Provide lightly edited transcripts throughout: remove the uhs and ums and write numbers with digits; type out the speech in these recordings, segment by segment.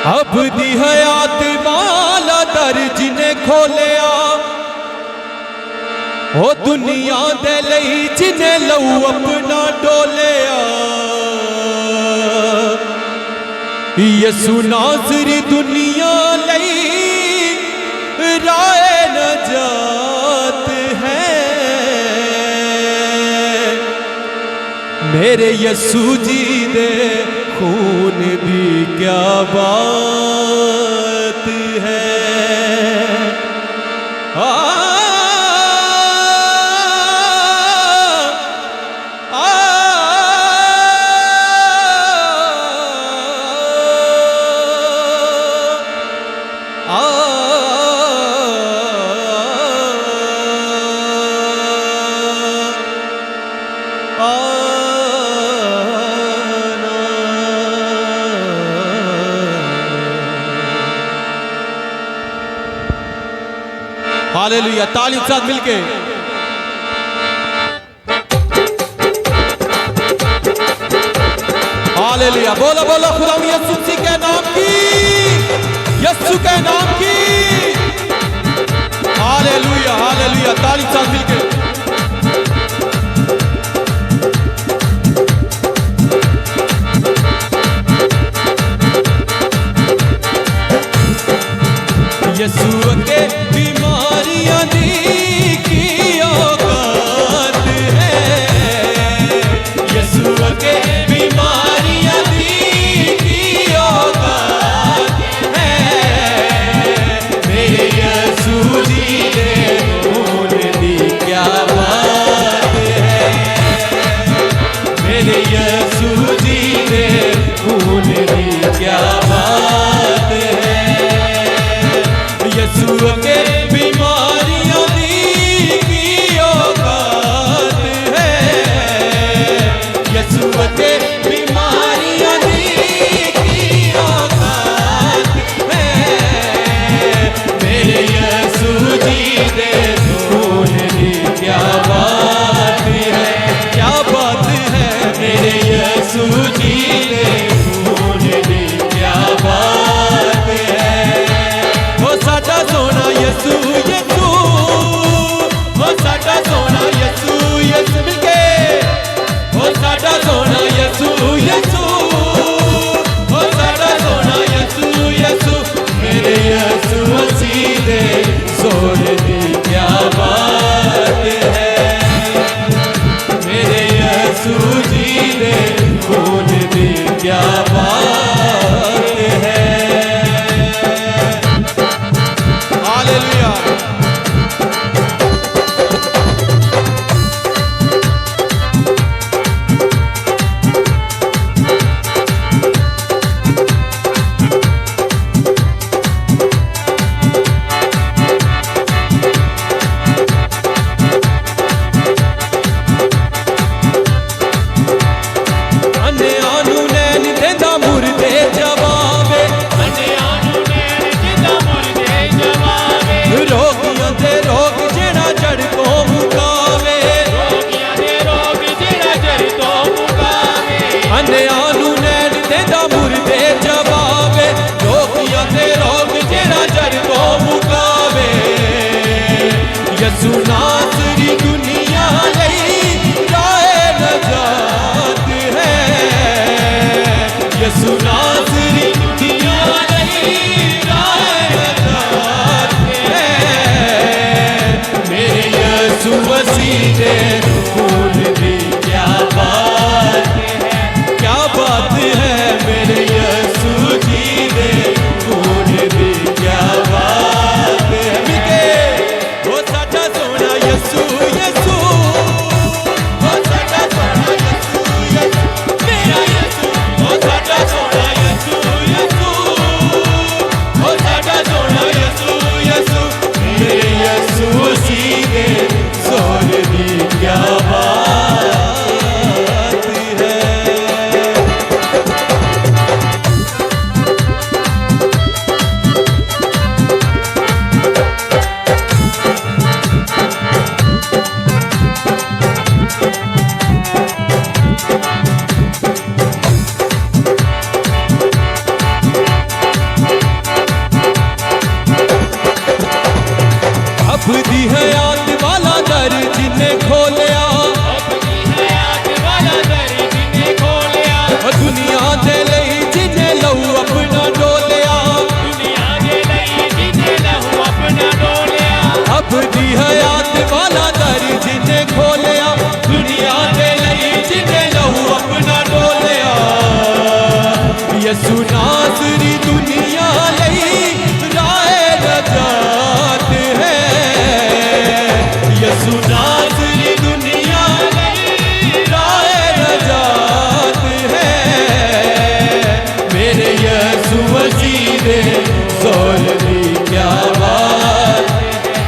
अब दी हयात वाला दर जिने खोलिया ओ दुनिया दे लई जिने लऊ अपना डोलिया। यसु नाज़री दुनिया लई राह नजात है। मेरे यसु जी दे खून भी क्या बात है। हालेलुया, ताली के साथ मिलके हालेलुया बोलो बोलो खुदा यसु के नाम की, यसु के नाम की। हालेलुया हालेलुया, ताली के साथ मिलके यसु के बीमारियां दी की औकात है। यसु के बीमारियां दी की औकात है। मेरे यसु जी दे खून दी क्या बात है। मेरे यसु जी दे खून दी क्या बात है। यसु के बीमारियां दी की औकात है। यसु के बीमारियां दी की औकात है। मेरे यसु जी दे खून दी क्या बात है, क्या बात है। मेरे यसु जी दे खून दी क्या बात है। साडा सोना यसु यसु, ओ साडा सोना यसु यसु मिलके, ओ साडा सोना यसु यसु, ओ साडा सोना यसु यसु। मेरे यसु मसीह दे जोर दी क्या बात है। मेरे यसु जी दे खून दी क्या बात है। हालेलुया। यसु नाज़री दुनिया लई राह नजात है। यसु नाज़री दुनिया लई राह नजात है। मेरे यसु मसीह दे खून दी क्या बात है, क्या बात है। मेरे यसु जी दे खून दी क्या बात है। यसु यसु, ओ साडा सोना यसु यसु, मेरा यसु, ओ साडा सोना यसु नासरी दुनिया लई राह नजात है। यसु नासरी दुनिया लई राह नजात है। मेरे यसु मसीह दे जोर दी क्या बात है।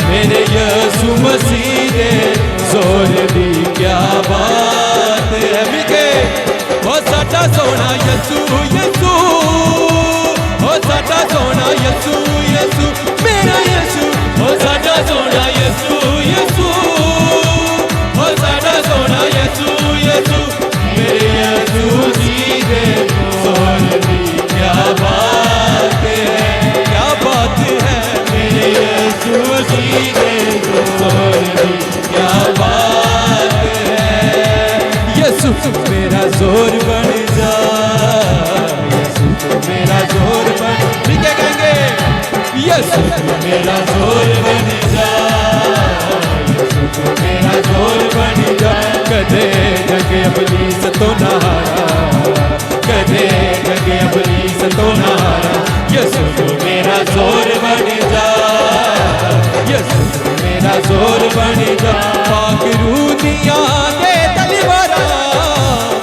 मेरे यसु मसीह दे जोर दी क्या बात है। मिके ओ साडा सोना यसु यसु, ओ साडा सोना यसु यसु, मेरा यसु। ओ साडा सोना यसु यसु, ओ साडा सोना यसु यसु, मेरे यसु जी दे जोर दी क्या बात है। क्या बात है। मेरे यसु जी दे जोर दी क्या बात है। यसु मेरा जोर बन जा, यसु मेरा जोर बन, क्या कहेंगे। यसु मेरा जोर बन जा, यसु मेरा जोर बन जा। कदे जगे अबलीस तो ना हारा, कदे जगे अबलीस तो ना हारा। यसु मेरा जोर बन जा, यसु मेरा जोर बन जा। पाक रूदियां दे तलवारा,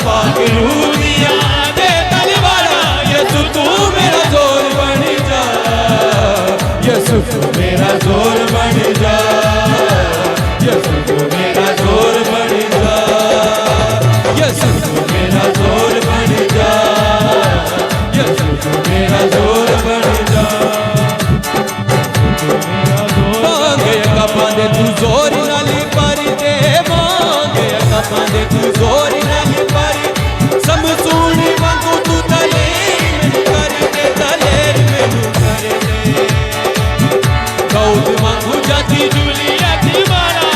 पाक रूदियां दे तलवारा। यसु तू मेरा जोर बन जा, यसु तू मेरा जोर बन जा, यसु तू मेरा जोर बन जा, यसु तू मेरा जोर बन जा, यसु तू मेरा जोर बन जा। मांगे कपांदे तू जोर नाली पारी दे, मांगे कपांदे तू जोर नाली पारी। समसूनी मांगू तू दलेर मैनू कर दे, दलेर मैनू कर दे। दाऊद मांगू जाती जूलियत मारा,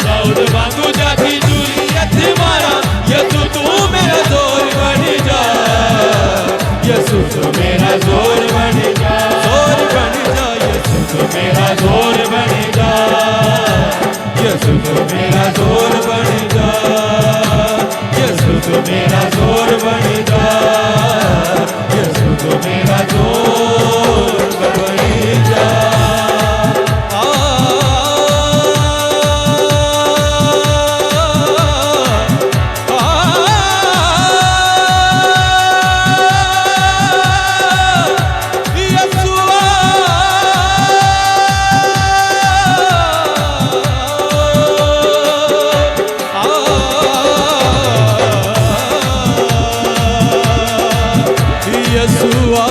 दाऊद मांगू जाती जूलियत मारा। यसु तू मेरा जोर बन जा, यसु तू मेरा जोर बन जा, जोर बन जा। यसु तू मेरा जोर बन जा, यसु तू मेरा जोर बन जा, यसु तू मेरा जोर बन जा, यसु तू मेरा जोर बन जा। यसुआ